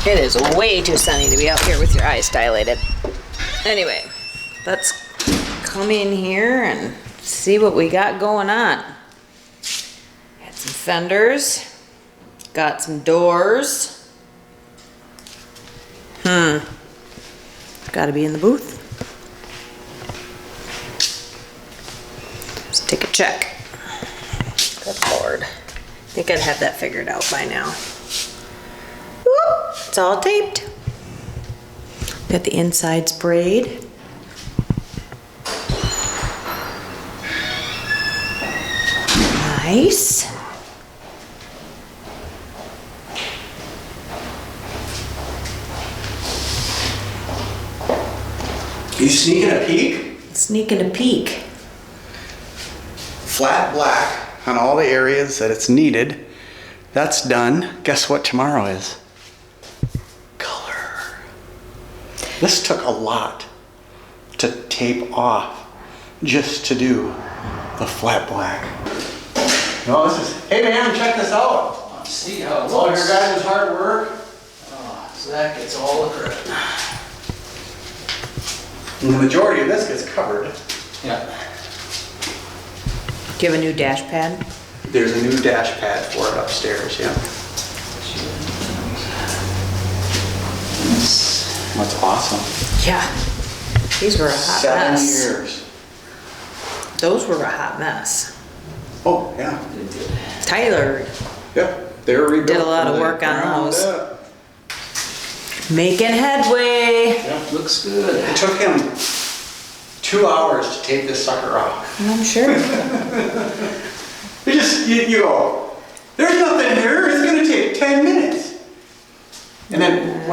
It is way too sunny to be out here with your eyes dilated. Anyway, let's come in here and see what we got going on. Got some fenders. Got some doors. Gotta be in the booth. Let's take a check. Good Lord. I think I'd have that figured out by now. Whoop, it's all taped. Got the inside sprayed. Nice. You sneaking a peek? Sneaking a peek. Flat black on all the areas that it's needed. That's done. Guess what tomorrow is? Color. This took a lot to tape off just to do the flat black. No, this is, hey man, check this out. Let's see how it All your looks. guys' hard work. Oh, Zack gets all the credit. And the majority of this gets covered. Yeah. Do you have a new dash pad? There's a new dash pad for it upstairs, yeah. That's awesome. Yeah. These were a hot 7 mess. years. Those were a hot mess. Oh, yeah. Tyler Yep. They were rebuilt. did a lot of from the work on ground those. up. Making headway. Yep. Looks good. It took him 2 hours to take this sucker off. I'm sure. You go, there's nothing here, it's gonna take 10 minutes. And then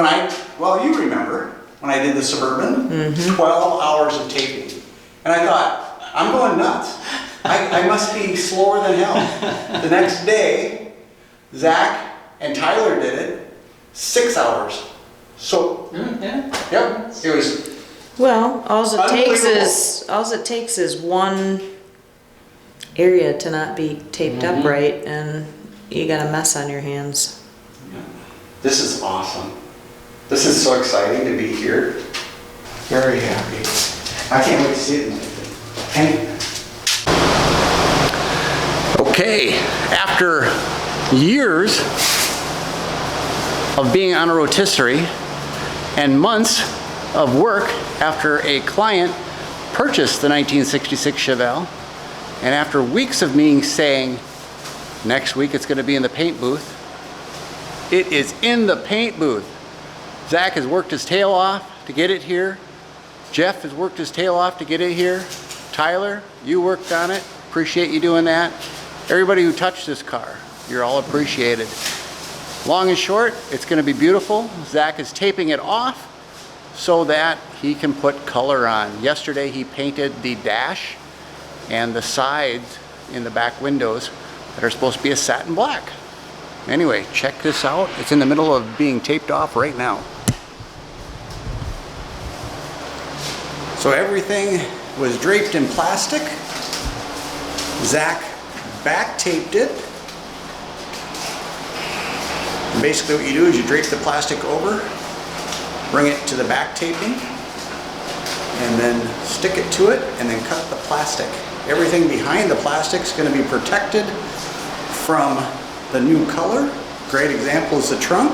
well, you remember, when I did the Suburban, 12 hours of taping. And I thought, I'm going nuts. I must be slower than hell. The next day, Zack and Tyler did it, 6 hours. So, Yeah. yep, it was, Well, all it Unbelievable. takes is one area to not be taped up right, and you got a mess on your hands. this is awesome. This is so exciting to be here. Very happy. I can't wait to see it. Okay, after years of being on a rotisserie and months of work after a client purchased the 1966 Chevelle, and after weeks of me saying, next week it's going to be in the paint booth, it is in the paint booth. Zack has worked his tail off to get it here. Jeff has worked his tail off to get it here. Tyler, you worked on it. Appreciate you doing that. Everybody who touched this car, you're all appreciated. Long and short, it's going to be beautiful. Zack is taping it off so that he can put color on. Yesterday he painted the dash and the sides in the back windows that are supposed to be a satin black. Anyway, check this out. It's in the middle of being taped off right now. So everything was draped in plastic. Zack back taped it. And basically what you do is you drape the plastic over, bring it to the back taping, and then stick it to it, and then cut the plastic. Everything behind the plastic is going to be protected from the new color. Great example is the trunk.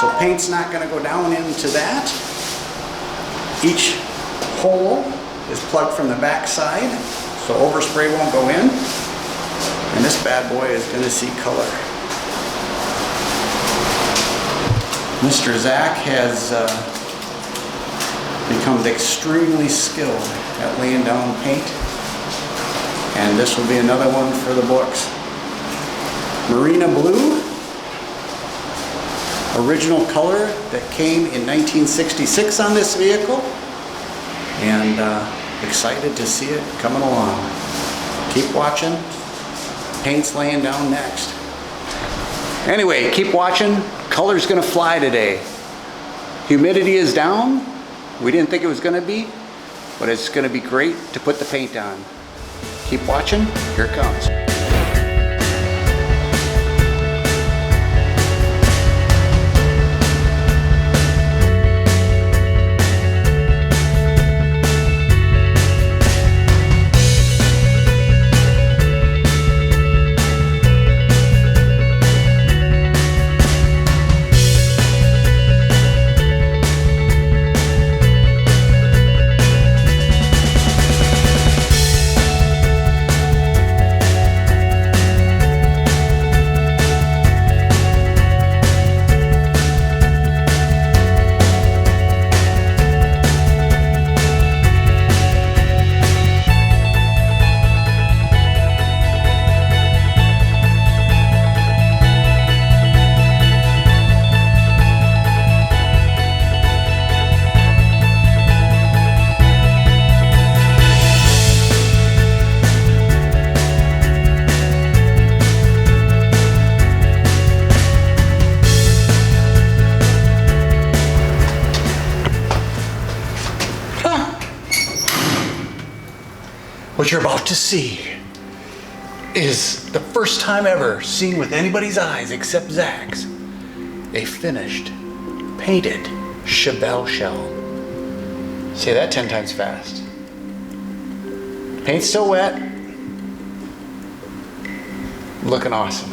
So paint's not going to go down into that. Each hole is plugged from the back side, so overspray won't go in. And this bad boy is going to see color. Mr. Zack has become extremely skilled at laying down paint, and this will be another one for the books. Marina blue, original color that came in 1966 on this vehicle, and excited to see it coming along. Keep watching. Paint's laying down next. Anyway, keep watching. Color's gonna fly today. Humidity is down. We didn't think it was gonna be, but it's gonna be great to put the paint on. Keep watching. Here it comes. What you're about to see is the first time ever seen with anybody's eyes except Zack's. A finished, painted Chevelle shell. Say that 10 times fast. Paint's still wet. Looking awesome.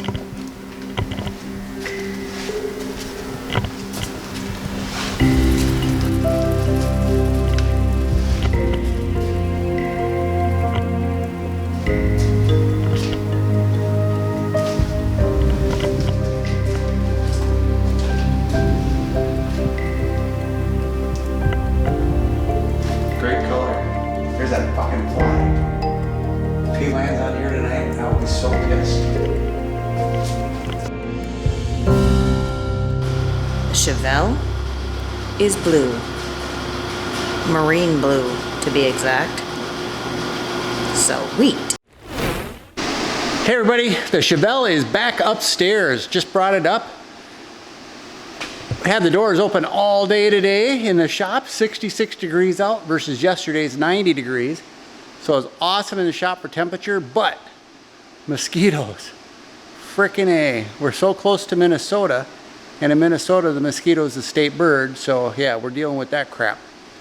Great color. There's that fucking fly. If he lands on here tonight, I will be so pissed. The Chevelle is blue. Marine blue, to be exact. Sweet. Hey everybody, the Chevelle is back upstairs. Just brought it up. Had the doors open all day today in the shop, 66 degrees out versus yesterday's 90 degrees. So it was awesome in the shop for temperature, but mosquitoes, frickin' A. We're so close to Minnesota, and in Minnesota the mosquito is the state bird, so yeah, we're dealing with that crap.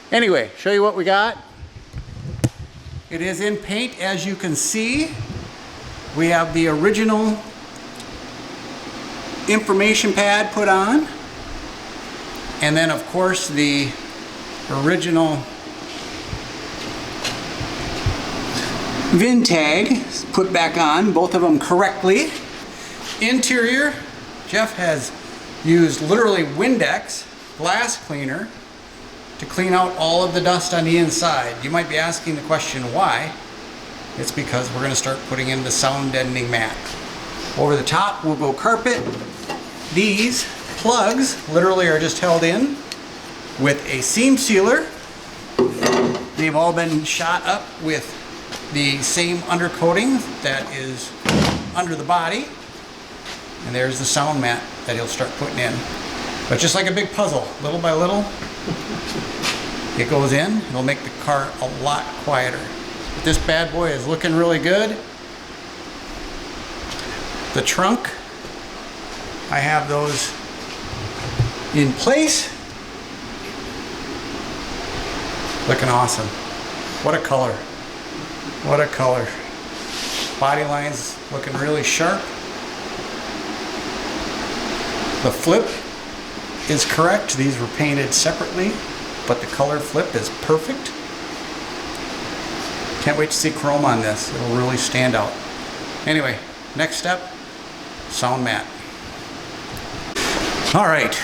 Anyway, show you what we got. It is in paint, as you can see. We have the original information pad put on. And then of course the original VIN tag is put back on, both of them correctly. Interior, Jeff has used literally Windex glass cleaner to clean out all of the dust on the inside. You might be asking the question why. It's because we're going to start putting in the sound deadening mat. Over the top we'll go carpet. These plugs literally are just held in with a seam sealer. They've all been shot up with the same undercoating that is under the body. And there's the sound mat that he'll start putting in. But just like a big puzzle, little by little, it goes in. It'll make the car a lot quieter. This bad boy is looking really good. The trunk, I have those in place. Looking awesome. What a color. What a color. Body lines looking really sharp. The flip is correct. These were painted separately, but the color flip is perfect. Can't wait to see chrome on this. It'll really stand out. Anyway, next step, sound mat. All right.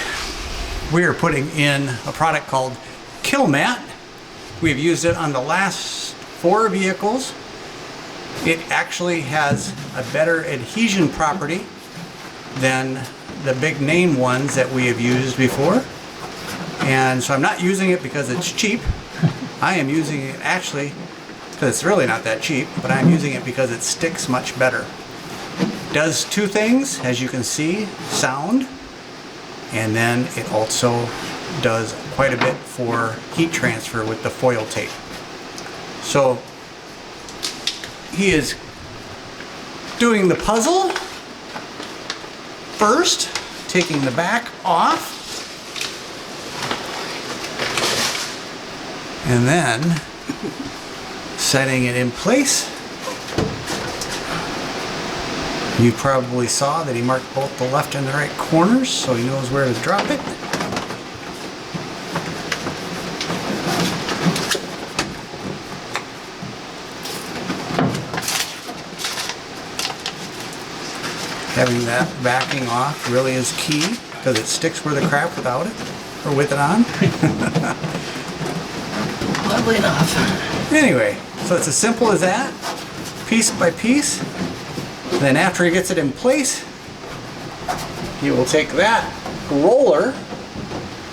We are putting in a product called Kill Mat. We've used it on the last 4 vehicles. It actually has a better adhesion property than the big name ones that we have used before. And so I'm not using it because it's cheap. I am using it actually because it's really not that cheap, but I'm using it because it sticks much better. It does 2 things, as you can see, sound. And then it also does quite a bit for heat transfer with the foil tape. So he is doing the puzzle first, taking the back off, and then setting it in place. You probably saw that he marked both the left and the right corners, so he knows where to drop it. Having that backing off really is key, because it sticks where the crap without it, or with it on. Lovely enough. Anyway, so it's as simple as that, piece by piece. And then after he gets it in place, he will take that roller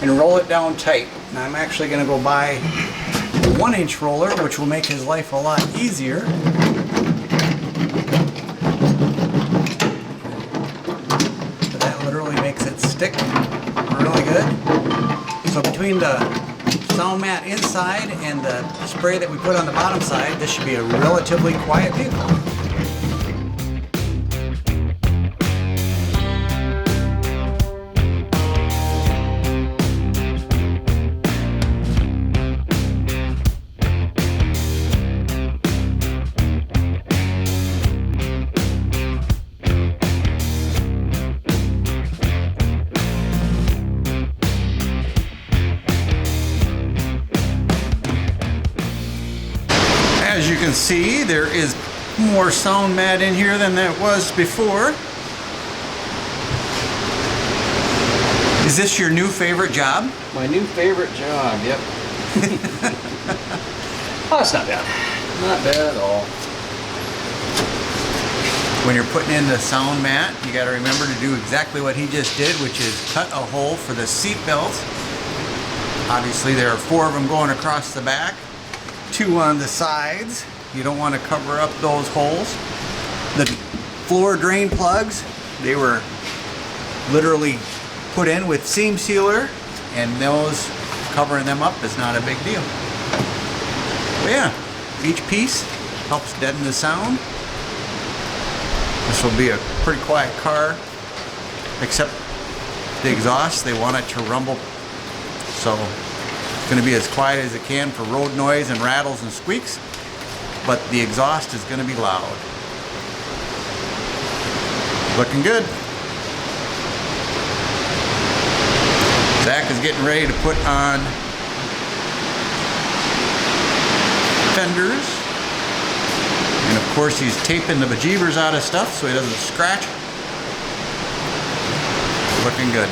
and roll it down tight. Now I'm actually going to go buy a 1-inch roller, which will make his life a lot easier. But that literally makes it stick really good. So between the sound mat inside and the spray that we put on the bottom side, this should be a relatively quiet vehicle. As you can see, there is more sound mat in here than there was before. Is this your new favorite job? My new favorite job, yep. Oh, it's not bad. Not bad at all. When you're putting in the sound mat, you got to remember to do exactly what he just did, which is cut a hole for the seat belts. Obviously, there are 4 of them going across the back, 2 on the sides. You don't want to cover up those holes. The floor drain plugs, they were literally put in with seam sealer, and those, covering them up is not a big deal. But yeah, each piece helps deaden the sound. This will be a pretty quiet car, except the exhaust, they want it to rumble. So it's going to be as quiet as it can for road noise and rattles and squeaks, but the exhaust is going to be loud. Looking good. Zack is getting ready to put on fenders. And of course he's taping the bejeebers out of stuff so he doesn't scratch. Looking good.